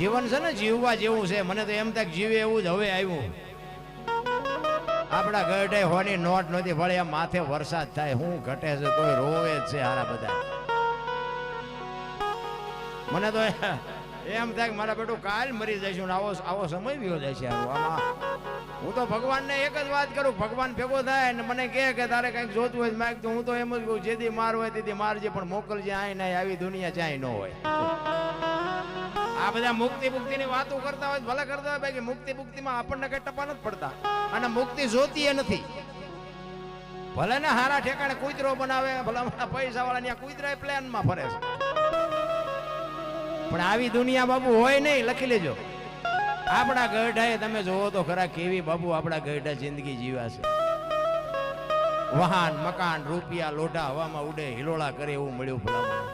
જીવન છે ને જીવવા જેવું છે. મને તો એમ થાય જીવે એવું જ હવે આવ્યું. આપણા ગઢે હોની નોટ નહોતી ભલે એમ માથે વરસાદ થાય શું ઘટે છે તોય રોવે જ છે હારા બધા. મને તો એમ થાય કે મારા બેટું કાલ મરી જઈશું ને આવો સમય વિયો જાય છે. આમાં હું તો ભગવાનને એક જ વાત કરું, ભગવાન ભેગો થાય ને મને કહે કે તારે કંઈક જોતું હોય માગ તો હું તો એમ જ કહું જેથી માર હોય તેથી મારજે પણ મોકલજે આય ના આવી દુનિયા ચાય ન હોય. આ બધા મુક્તિ ની વાતો કરતા હોય ભલે કરતા હોય બાકી મુક્તિમાં આપણને કઈ ટપા નથી પડતા અને મુક્તિ જોતી એ નથી. ભલે ને હારા ઠેકાણે કૂતરો બનાવે, ભલે પૈસા વાળા ત્યાં કૂતરા પ્લેનમાં ફરે છે પણ આવી દુનિયા બાબુ હોય નહીં. લખી લેજો. આપણા ગઢાએ તમે જોવો તો ખરા કેવી બાબુ આપણા ગઢા જિંદગી જીવ્યા છે. વાહન મકાન રૂપિયા લોઢા હવામાં ઉડે હિલોળા કરે એવું મળ્યું ભલામણ.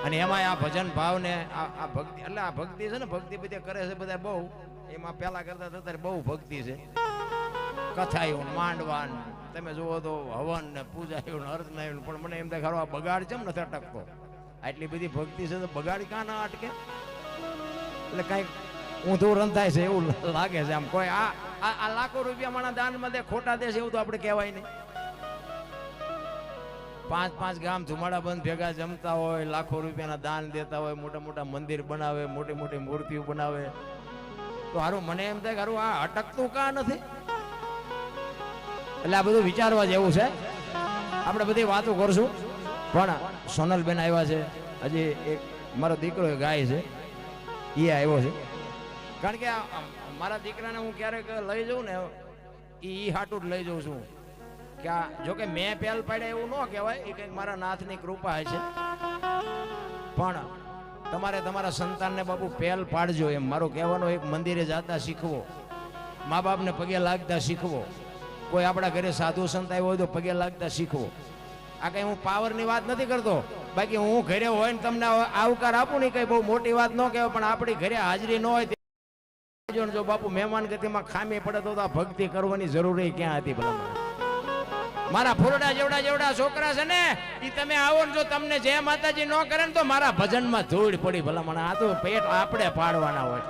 અને એમાં આ ભજન ભાવ ને આ ભક્તિ એટલે આ ભક્તિ છે ને ભક્તિ બધી કરે છે બધા બહુ. એમાં પેલા કરતા અત્યારે બહુ ભક્તિ છે. કથાયું માંડવાન તમે જુઓ તો હવન ને પૂજાયું અર્થ નાયું પણ મને એમ થાય ખરો આ બગાડ કેમ નથી અટકતો? આટલી બધી ભક્તિ છે તો બગાડ ક્યાં ના અટકે? એટલે કઈક ઊંધું રંધાય છે એવું લાગે છે. આમ કોઈ આ લાખો રૂપિયા માણા દાનમાં દે ખોટા દેશે એવું તો આપણે કહેવાય નહીં. 5 ગામ ધુમાડા બંધ ભેગા જમતા હોય, લાખો રૂપિયાના દાન દેતા હોય, મોટા મોટા મંદિર બનાવે, મોટી મોટી મૂર્તિઓ બનાવે તો હારું મને એમ થાય કે હારું આ અટકતું કાં નથી? એટલે આ બધું વિચારવા જેવું છે. આપણે બધી વાતો કરશું પણ સોનલબેન આવ્યા છે. હજી એક મારો દીકરો ગાય છે એ આવ્યો છે. કારણ કે મારા દીકરાને હું ક્યારેક લઈ જાઉં ને એ હાટું જ લઈ જાઉં છું કે આ જોકે મેં પહેલ પાડ્યા એવું ન કહેવાય, એ કંઈક મારા નાથની કૃપા છે. પણ તમારે તમારા સંતાનને બાપુ પહેલ પાડજો એમ મારો કહેવાનો. એક મંદિરે જતા શીખવો, મા બાપને પગે લાગતા શીખવો, કોઈ આપણા ઘરે સાધુ સંત આવ્યો હોય તો પગે લાગતા શીખવો. આ કઈ હું પાવરની વાત નથી કરતો, બાકી હું ઘરે હોય ને તમને આવકાર આપું ને કઈ બહુ મોટી વાત ન કહેવાય પણ આપણી ઘરે હાજરી ન હોય જો બાપુ મહેમાન ગતિમાં ખામી પડે તો આ ભક્તિ કરવાની જરૂરી ક્યાં હતી? ભલા મારા ફોરડા જેવડા છોકરા છે ને એ તમે આવો ને જો તમને જય માતાજી ન કરે ને તો મારા ભજનમાં ધૂળ પડી. ભલા મને આ તો પેટ આપણે પાડવાના હોય.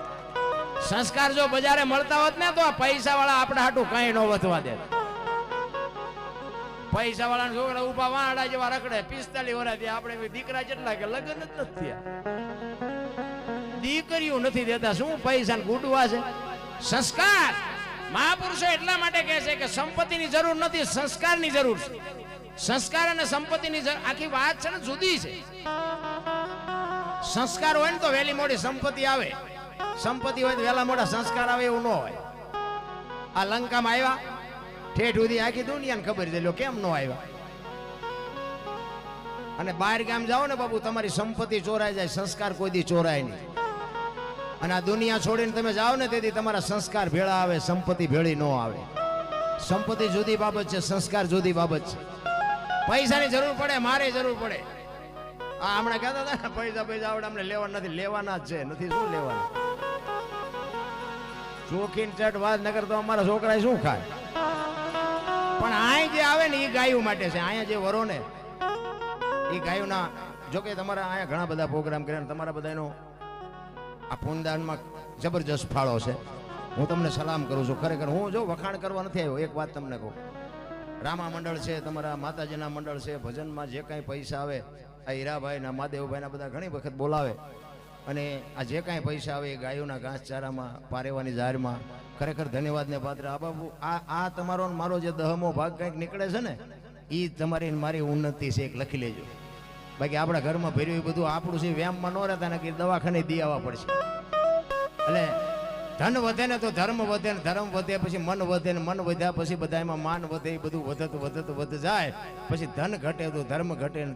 સંસ્કાર જો બજારે મળતા હોત ને તો આ પૈસા વાળા આપણા હાટું કઈ ન વધવા દે. પૈસા વાળા છોકરા ઉભા વાડા જેવા રખડે 45 વર્ષથી. આપણે દીકરા જેટલા કે લગ્ન જ નથી થયા, દીકરીઓ નથી દેતા. શું પૈસા ને ગુડવા છે? સંસ્કાર મહાપુરુષો એટલા માટે કહે છે કે સંપત્તિની જરૂર નથી, સંસ્કારની જરૂર છે. સંસ્કાર અને સંપત્તિની આખી વાત છે ને જુદી છે. સંસ્કાર હોય ને તો વહેલી મોડી સંપત્તિ આવે, સંપત્તિ હોય તો વહેલા મોડા સંસ્કાર આવે એવું ન હોય. આ લંકામાં આવ્યા ઠેઠ સુધી આખી દુનિયાને ખબર છે કેમ ન આવ્યા. અને બહાર ગામ જાઓ ને બાબુ તમારી સંપત્તિ ચોરાઈ જાય, સંસ્કાર કોઈ દી ચોરાય નહીં. અને આ દુનિયા છોડીને તમે જાઓ ને તેથી તમારા સંસ્કાર ભેળા આવે, સંપત્તિ ભેળી ન આવે. સંપત્તિ જુદી બાબત છે, સંસ્કાર જુદી બાબત છે. પૈસાની જરૂર પડે, મારે જરૂર પડે. આ હમણાં કહેતા હતા ને પૈસા આવડે અમને લેવા નથી, લેવાના જ છે. નથી શું લેવાના? ચોખીન ચટ વાત નગર તો અમારા છોકરા શું ખાય? પણ અહીં જે આવે ને એ ગાયો માટે છે. અહીંયા જે વરો ને એ ગાયોના. જોકે તમારા અહીંયા ઘણા બધા પ્રોગ્રામ કર્યા, તમારા બધાનો આ પૂનદાનમાં જબરજસ્ત ફાળો છે. હું તમને સલામ કરું છું. ખરેખર હું જો વખાણ કરવા નથી આવ્યો, એક વાત તમને કહું. રામા મંડળ છે, તમારા માતાજીના મંડળ છે, ભજનમાં જે કાંઈ પૈસા આવે આ હીરાભાઈના મહાદેવભાઈના બધા ઘણી વખત બોલાવે અને આ જે કાંઈ પૈસા આવે એ ગાયોના ઘાસચારામાં પારેવાની જાહેરમાં ખરેખર ધન્યવાદને પાત્ર. આ બાબુ આ તમારો મારો જે 10મો ભાગ કંઈક નીકળે છે ને એ તમારી મારી ઉન્નતિ છે, એક લખી લેજો. બાકી આપણા ઘરમાં ભર્યું બધું આપણું છે, વ્યામમાં ન રહેતા ને કે દવાખાને દી આવવા પડશે. એટલે ધન વધે ને તો ધર્મ વધે ને ધર્મ વધે પછી મન વધે ને મન વધ્યા પછી બધા એમાં માન વધે. એ બધું વધત જાય. પછી ધન ઘટે તો ધર્મ ઘટે ને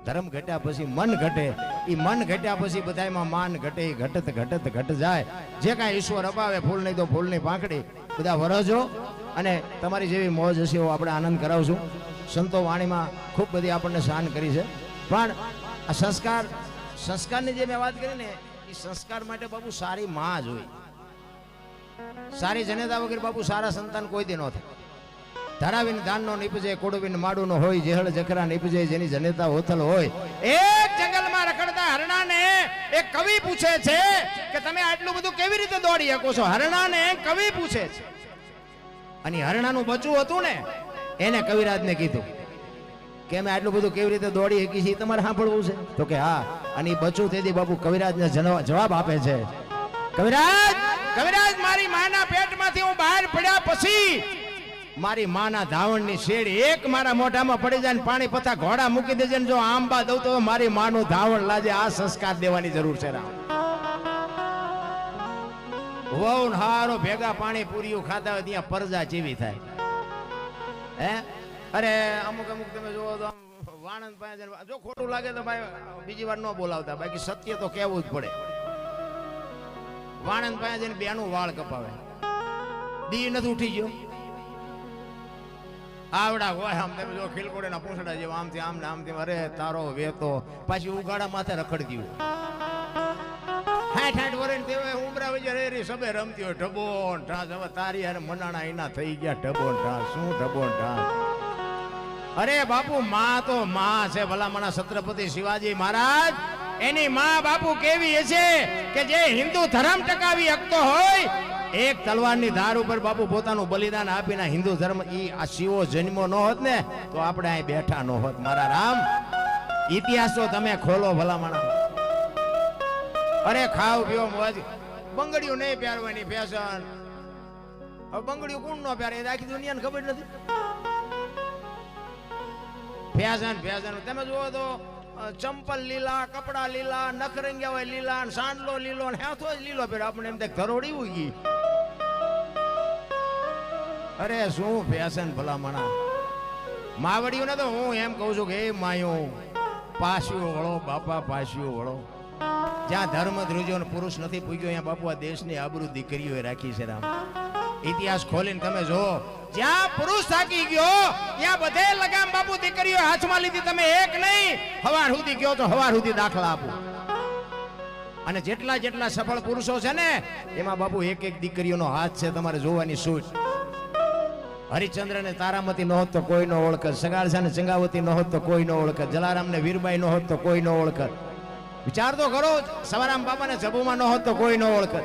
ધર્મ ઘટ્યા પછી મન ઘટે. એ મન ઘટ્યા પછી બધા એમાં માન ઘટે. એ ઘટત જાય. જે કાંઈ ઈશ્વર અપાવે ફૂલ નહીં તો ફૂલની પાંખડી બધા વરજો. અને તમારી જેવી મોજ હશે એવો આપણે આનંદ કરાવશું. સંતો વાણીમાં ખૂબ બધી આપણને શાન કરી છે. પણ આ સંસ્કારની જે મેં વાત કરી ને એ સંસ્કાર માટે બાબુ સારી માં જ હોય. સારી જનેતા વગર બાપુ સારા સંતાન કોઈ દી ન થાય. ધરાવીને ધાનનો નીપજે, કોડવીને માડુનો હોય, જેહળ જખરા નીપજે, જેની જનેતા હોથલ હોય. એક જંગલમાં રખડતા હરણાને એક કવિ પૂછે છે કે તમે આટલું બધું કેવી રીતે દોડી શકો છો? હરણાને કવિ પૂછે છે. અને હરણાનું બચ્ચું હતું ને, એને કવિરાજને કીધું કે અમે આટલું બધું કેવી રીતે દોડી શકી છીએ, તમારે સાંભળવું છે? તો કે હા. અને એ બચ્ચું તેથી બાપુ કવિરાજને જવાબ આપે છે, કવિરાજ, કવિરાજ, મારી માના પેટમાંથી હું બહાર પડ્યા પછી મારી માના ધાવણની શેડી એક મારા મોઢામાં પડી જાય ને પાણી પથા ઘોડા મૂકી દેજે ને જો આંબા દઉં તો મારી માનું ધાવણ લાજે. આ સંસ્કાર દેવાની જરૂર છે. રામ વહુ હારો ભેગા પાણી પૂરીઓ ખાતા હોય ત્યાં પરજા જેવી થાય. હે અરે અમુક અમુક તમે જોવો તો વાણંદ પાસે જો ખોટું લાગે તો ભાઈ બીજી વાર ન બોલાવતા, બાકી સત્ય તો કહેવું જ પડે. વાણંદ પાસે જઈને બેનું વાળ કપાવે, દી નથી ઉઠી ગયો, આવડા હોય આમ તમે જો ખીલકોડેના પૂંછડા જેવા આમથી આમ ને આમથી, અરે તારો વેતો પાછી ઉગાડા માથે રખડતી હોય. 60 વર્ષ તે ઉમરા વજે રે સબે રમતી હોય ઢબો ઢાસ. હવે તારી યાર મનાણા એના થઈ ગયા ઢબો ઢાસ. શું ઢબો ઢાસ? અરે બાપુ માં તો માં છે. ભલા મના છત્રપતિ શિવાજી મહારાજ એની માં બાપુ કેવી હશે કે જે હિન્દુ ધર્મ ટકાવી શકતો હોય, એક તલવારની ધાર ઉપર બાપુ પોતાનું બલિદાન આપીને હિન્દુ ધર્મ ઈ આ શિવો જન્મો ન હોત ને તો આપણે અહીં બેઠા ન હોત. મારા રામ, ઇતિહાસ તો તમે ખોલો ભલા મના. અરે ખાવ પીવો મોજ, બંગડીઓ નહીં પહેરવાની ફેશન. હવે બંગડીઓ કોણ ન પહેરે આખી દુનિયાને ખબર નથી. ફેશન ફેશન તમે જુઓ તો ચંપલ લીલા, કપડા લીલા, નખરંગિયા હોય લીલા, સાંડલો લીલો, હાથો જ લીલો પહેરે. આપણે એમ થાય ધરોડી ઉગી. અરે શું ફેશન ભલા મણા. માવડીઓને તો હું એમ કહું છું કે એ માયો પાસ્યું વળો બાપા, પાસ્યું વળો. જ્યાં ધર્મ ધ્રુજો પુરુષ નથી પૂગ્યો ત્યાં બાપુ આ દેશની આબરૂ દીકરીઓએ રાખી છે. રામ, ઇતિહાસ ખોલીને તમે જો, જ્યાં પુરુષ થાકી ગયો ત્યાં બધે લગામ બાપુ દીકરીઓ હાથમાં લીધી. તમે એક નહીં હવાર સુધી ગયો તો હવાર સુધી દાખલા આપો. અને જેટલા જેટલા સફળ પુરુષો છે ને એમાં બાપુ એક એક દીકરીઓનો હાથ છે. તમારે જોવાની સૂટ. હરિશ્ચંદ્ર ને તારામતી ન હોત તો કોઈ ન ઓળખત, સગાળસા ને ચંગાવતી ન હોત તો કોઈ ન ઓળખત, જલારામ ને વીરબાઈ ન હોત તો કોઈ ન ઓળખત. વિચાર તો કરો, સવારામ બાપા ને જબુમાં ન હોત તો કોઈ ન ઓળખત,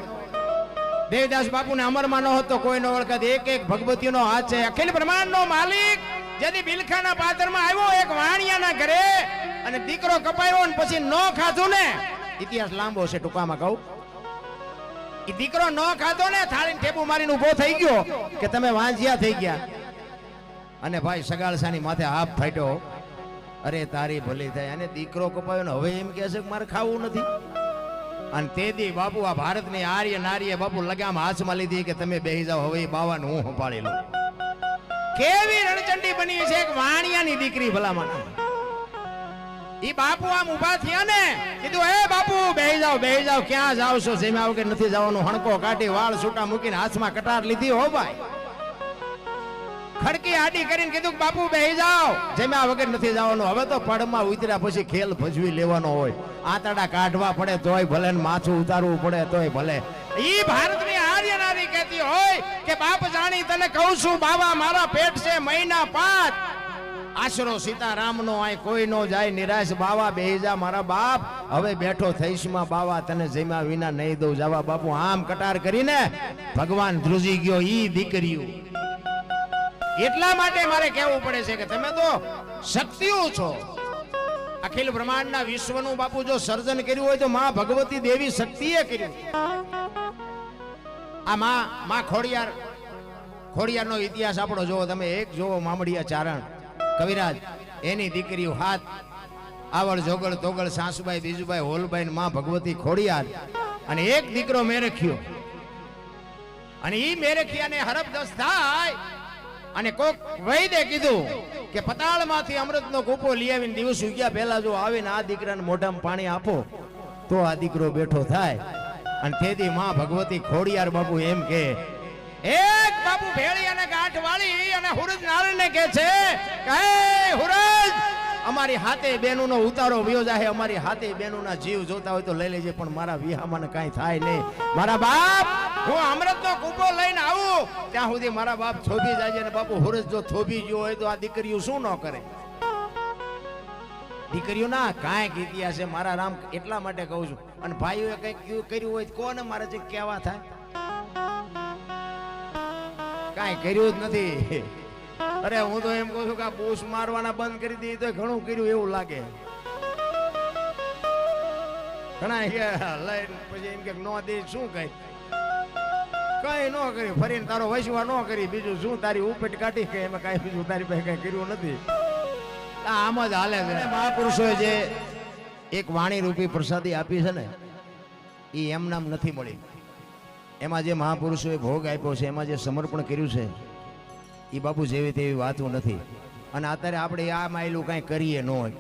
દેવદાસ બાપુ ને અમરમાં ન હોત તો કોઈ ન ઓળખત. એક એક ભગવતીનો હાથ છે. અખિલ બ્રહ્માંડ નો માલિક જેથી બિલખાના પાદરમાં આવ્યો એક વાણિયાના ઘરે અને દીકરો કપાયો ને પછી ન ખાધું ને, ઇતિહાસ લાંબો છે ટૂંકામાં કહું, એ દીકરો ન ખાધો ને થાળીને ઠેપુ મારીને ઉભો થઈ ગયો કે તમે વાંજિયા થઈ ગયા. અને ભાઈ સગાળસાની માથે હાફ ફાટ્યો. અરે તારી ભલી થાય. અને દીકરો કપાયો ને હવે એમ કહે છે કે મારે ખાવું નથી. અને તે દી બાપુ આ ભારતની આર્ય નારીએ બાપુ લગામ હાથમાં લીધી કે તમે બેહી જાઓ, હવે બાવાનું હું સંભાળી લઉં. કેવી રણચંડી બની છે એક વાણિયાની દીકરી ભલામણ. ઈ બાપુ આમ ઉભા થયા ને કીધું હે બાપુ બેહી જાઓ, બેહી જાઓ. ક્યાં જાવ છો? જેમાં વગર નથી જવાનું. હણકો કાઢી વાળ છૂટા મૂકીને હાથમાં કટાર લીધી. હો ભાઈ, ખડકી આડી કરીને કીધું કે બાપુ બેહી જાઓ, જેમાં વગર નથી જવાનું. હવે તો પડમાં ઉતર્યા પછી ખેલ ભજવી લેવાનો હોય. આંતરડા કાઢવા પડે તોય ભલે, માથું ઉતારવું પડે તોય ભલે. ઈ ભારતની આર્ય નારી કહેતી હોય કે બાપ જાણી તને કહું છું બાવા, મારા પેટ છે મહિના 5, આશરો સીતારામનો આય કોઈ નો જાય નિરાશ. બાવા બેહી જા મારા બાપ, હવે બેઠો થઈશ માં બાવા, તને જમ્યા વિના નહીં દઉં જવા. બાપુ આમ કટાર કરીને ભગવાન ધ્રુજી ગયો. ઈ દીકરીઓ એટલા માટે મારે કહેવું પડે છે કે તમે તો શક્તિઓ છો. અખિલ બ્રહ્માંડના વિશ્વનું બાપુ જો સર્જન કર્યું હોય તો માં ભગવતી દેવી શક્તિએ કર્યું. આ માં ખોડિયાર, ખોડિયારનો ઇતિહાસ આપણો જોવો તમે. એક જોવો મામડિયા ચારણ કવિરાજ, એની દીકરીઓ હાથ આવળ જોગળ તોગળ સાસુબાઈ બીજુબાઈ હોલબાઈ માં ભગવતી ખોડિયાર. અને એક દીકરો મેરખ્યો. અને ઈ મેરખિયાને હરફ 10 થાય અને કોક વૈદે કીધું કે પતાળમાંથી અમૃતનો કૂપો લઈ આવીને દિવસ ઉગ્યા પહેલા જો આવીને આ દીકરાને મોઢામાં પાણી આપો તો આ દીકરો બેઠો થાય. અને તેથી માં ભગવતી ખોડિયાર બાપુ એમ કે એક બાપુ ભેળી અને ગાંઠ વાળી અને હુરજ નારાયણને કહે છે કે હુરજ, અમારી હાથે બેનુનો ઉતારો વયો જાય, અમારી હાથે બેનુના જીવ જોતા હોય તો લઈ લેજે, પણ મારા વિહામાં કાંઈ થાય નહીં. મારા બાપ, હું અમૃતનો કૂપો લઈને આવું ત્યાં સુધી મારા બાપ થોભી જાય. અને બાપુ હુરજ જો થોભી ગયો હોય તો આ દીકરીઓ શું ન કરે. દીકરીઓ ના કાંઈક ઇતિહાસ છે મારા રામ, એટલા માટે કહું છું. અને ભાઈઓએ કંઈક કર્યું હોય કોને મારે જે કહેવા થાય, કાંઈ કર્યું જ નથી. અરે હું તો એમ કહું છું કે આ બૂસ મારવાના બંધ કરી દઈએ તો ઘણું કર્યું એવું લાગે. ઘણા લઈને પછી એમ કે નો દે શું કઈ કઈ ન કરી, ફરીને તારો વૈસવા ન કરી, બીજું શું તારી ઉપેટ કાઢી કે એમાં કઈ બીજું તારી પાસે કઈ કર્યું નથી. આમ જ હાલે છે. મહાપુરુષોએ જે એક વાણી રૂપી પ્રસાદી આપી છે ને એ એમ નામ નથી મળી. એમાં જે મહાપુરુષોએ ભોગ આપ્યો છે, એમાં જે સમર્પણ કર્યું છે એ બાપુ જેવી તેવી વાતો નથી. અને અત્યારે આપણે આ માયલું કાંઈ કરીએ ન હોય,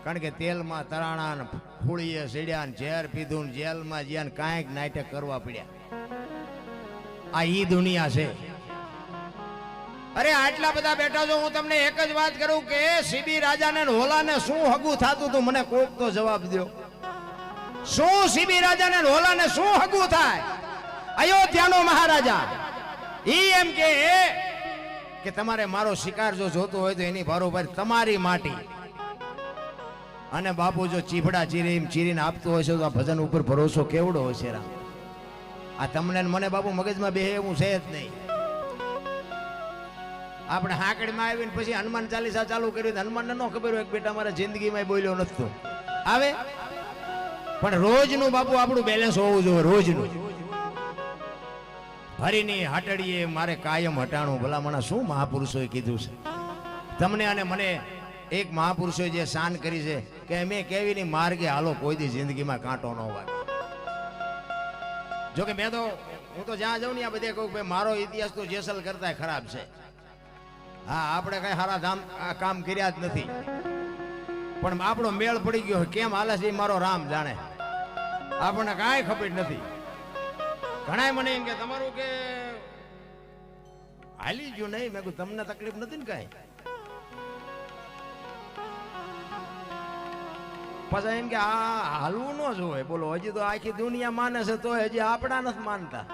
કારણ કે તેલમાં તરાણા ને ફૂળીએ સીડ્યા ને ઝેર પીધું ને જેલમાં જ્યાં કાંઈક નાટક કરવા પડ્યા. આ ઈ દુનિયા છે. અરે આટલા બધા બેઠા છો, હું તમને એક જ વાત કરું કે સીબી રાજાને હોલાને શું હગું થાતું હતું, મને કોક તો જવાબ દો. શું સીબી રાજાને હોલાને શું હગું થાય? અયોધ્યાનો મહારાજા ઈ એમ કે તમારે મારો શિકાર જો જોતો હોય તો એની બરોબર તમારી માટી. અને બાપુ જો ચીફડા ચીરીને આપતો હોય છે તો આ ભજન ઉપર ભરોસો કેવડો હોય છે રામ. આ તમને મને બાપુ મગજમાં બે એવું છે જ નહીં. આપણે હાકડીમાં આવીને પછી હનુમાન ચાલીસા ચાલુ કર્યું, હનુમાનને ન ખબર હોય કે બેટા મારા જિંદગીમાં બોલ્યો નથી આવે. પણ રોજનું બાપુ આપણું બેલેન્સ હોવું જોઈએ, રોજનું. હરીની હાટડીએ મારે કાયમ હટાણું. ભલામણા શું મહાપુરુષોએ કીધું છે તમને અને મને. એક મહાપુરુષોએ જે શાન કરી છે કે મેં કેવી ની માર્ગે હાલો, કોઈ દી જિંદગીમાં કાંટો ન વાગે. જોકે મેં તો હું તો જ્યાં જાઉં ને આ બધે કહું ભાઈ મારો ઇતિહાસ તો જેસલ કરતા ખરાબ છે. હા, આપણે કઈ સારા કામ કર્યા જ નથી, પણ આપણો મેળ પડી ગયો કેમ હાલે છે મારો રામ જાણે, આપણને કાંઈ ખબર નથી. ઘણા મને એમ કે તમારું કે હાલી ગયું નહીં. મેં કહ્યું તમને તકલીફ નથી ને કઈ? પછી એમ કે આ હાલવું ન જોવે. બોલો, હજી તો આખી દુનિયા માને છે તો હજી આપણા નથી માનતા.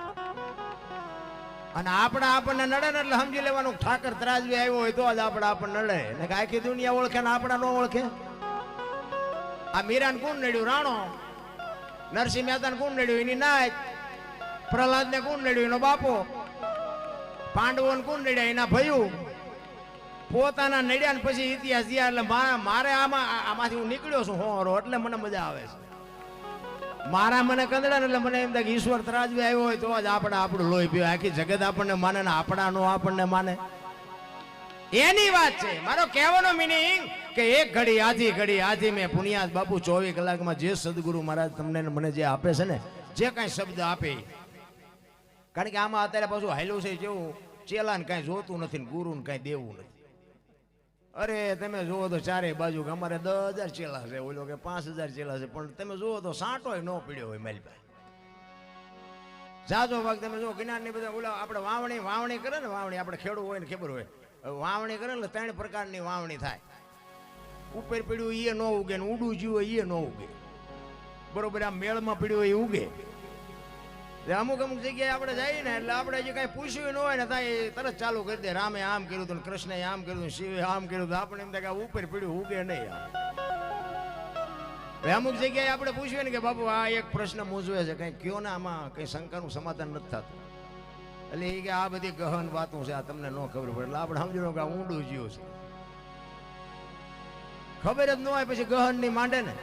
અને આપણા આપણને નડે ને એટલે સમજી લેવાનું ઠાકર ત્રાજવી આવ્યો હોય તો જ આપણા આપણને નડે, ને કે આખી દુનિયા ઓળખે ને આપણા ન ઓળખે. આ મીરાને કોણ નડ્યું? રાણો. નરસિંહ મહેતાને કોણ નડ્યું? એની નાય. પ્રહલાદને કોણ નડ્યું? એનો બાપો. પાંડવોને કોણ નડ્યા? એના ભયું. પોતાના નડ્યા ને પછી ઇતિહાસ થયા. એટલે મારે આમાંથી હું નીકળ્યો છું હોરો, એટલે મને મજા આવે છે. મારા મને કંદડા ને એટલે મને એમ થાય કે ઈશ્વર ત્રાજવી આવ્યો હોય તો જ આપણું લોહી પીવે. આખી જગત આપણને માને ને આપણા નો આપણને માને, એની વાત છે. મારો કહેવાનો મિનિંગ કે એક ઘડી આધી મેં પુનિયાદ બાપુ 24 કલાકમાં જે સદગુરુ મહારાજ તમને મને જે આપે છે ને, જે કાંઈ શબ્દ આપે, કારણ કે આમાં અત્યારે પાછું હાલ્યું છે જેવું ચેલાને કાંઈ જોતું નથી ને ગુરુને કાંઈ દેવું નથી. અરે તમે જુઓ તો ચારે બાજુ અમારે 10,000 ચેલા છે, ઓલો કે 5,000 ચેલા છે, પણ તમે જુઓ તો સાંટો ન પીડ્યો હોય મારી પાસે. જાજો ભાગ તમે જુઓ કિનારની બધા ઓલા આપણે વાવણી કરે ને, વાવણી આપણે ખેડૂત હોય ને ખબર હોય, વાવણી કરે ને 3 પ્રકારની વાવણી થાય. ઉપર પીડ્યું એ ન ઉગે ને ઉડું જીવો એ ન ઉગે. બરોબર, આ મેળમાં પીડ્યું એ ઉગે. અમુક જગ્યાએ આપણે જઈએ ને એટલે આપણે જે કઈ પૂછ્યું ન હોય ને થાય તરત ચાલુ કરી દે. રામે આમ કર્યું હતું, કૃષ્ણે આમ કર્યું હતું, શિવે આમ કર્યું હતું. આપણે એમ થાય કે ઉપર પીડ્યું ઉગે નહીં. અમુક જગ્યાએ આપણે પૂછ્યું ને કે બાપુ આ એક પ્રશ્ન મૂંઝવે છે, કઈ કયો ને આમાં કઈ શંકાનું સમાધાન નથી થતું. એટલે એ કે આ બધી ગહન વાતો છે, આ તમને ન ખબર પડે. એટલે આપણે સમજો કે આ ઊંડું જીવ છે. ખબર જ ન હોય પછી ગહન ની માંડે ને.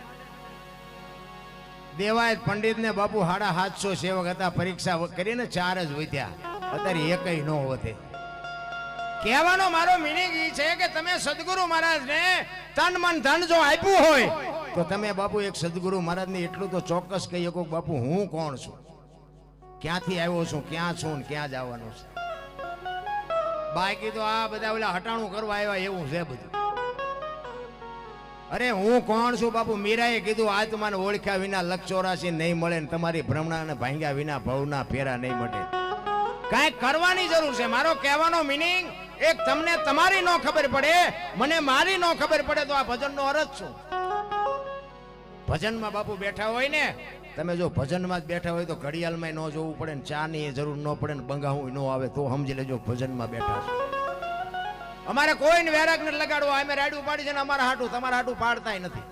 દેવાયત પંડિત ને બાપુ 750 સેવક હતા, પરીક્ષા કરીને 4 જ વધ્યા, અત્યારે એકય ન વધે. કહેવાનો મારો મિનિંગ એ છે કે તમે સદગુરુ મહારાજ ને તન મન ધન જો આપ્યું હોય તો તમે બાપુ એક સદગુરુ મહારાજ ને એટલું તો ચોક્કસ કહી શકો બાપુ હું કોણ છું, ક્યાંથી આવ્યો છું, ક્યાં છું ને ક્યાં જવાનું છે. બાકી તો આ બધા ઓલા હટાણું કરવા આવ્યા એવું છે બધું. અરે હું કોણ છું બાપુ? મીરાએ કીધું આત્માને ઓળખ્યા વિના લખ 84 નહીં મળે ને તમારી ભ્રમણાને ભાંગ્યા વિના ભવના ફેરા નહીં મળે. કાંઈક કરવાની જરૂર છે. મારો કહેવાનો મિનિંગ એક તમને તમારી નો ખબર પડે, મને મારી નો ખબર પડે તો આ ભજનનો અર્થ શું? ભજનમાં બાપુ બેઠા હોય ને, તમે જો ભજનમાં જ બેઠા હોય તો ઘડિયાળમાં ન જોવું પડે ને, ચા ની જરૂર ન પડે ને, બંગાવું ન આવે તો સમજી લેજો ભજનમાં બેઠા છે. અમારે કોઈને વેરાગ નથી લગાડવો. અમે રાડું પાડી છે ને અમારા હાટું, તમારા હાટું પાડતાય નથી.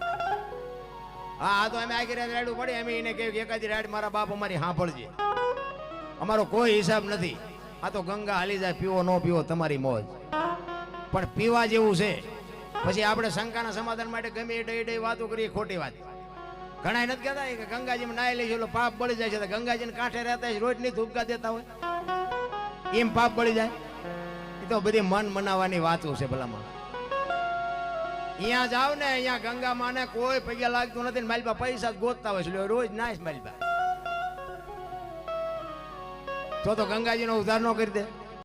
હા તો અમે આગળ રાડું પાડી, અમે એને કહ્યું કે એકાદી રાડ મારા બાપ અમારી સાંભળજે. અમારો કોઈ હિસાબ નથી. આ તો ગંગા હાલી જાય, પીવો ન પીવો તમારી મોજ. પણ પીવા જેવું છે. પછી આપણે શંકાના સમાધાન માટે ગમે એ વાતો કરીએ, ખોટી વાત. ઘણા નથી કહેતા કે ગંગાજીમાં નાઈ લઈશું એટલે પાપ બળી જાય છે. ગંગાજીને કાંઠે રહેતા રોજ ની ધૂપકા દેતા હોય, એમ પાપ બળી જાય? એ તો બધી મન મનાવવાની વાતો છે. ભલામાં અહીંયા જાવ ને, અહીંયા ગંગા માને કોઈ પૈસા લાગતું નથી. માલપા પૈસા જ ગોતતા હોય છે, રોજ નાઈશ માલપા. તો ગંગાજી નો ઉદ્ધાર ન કરી દે.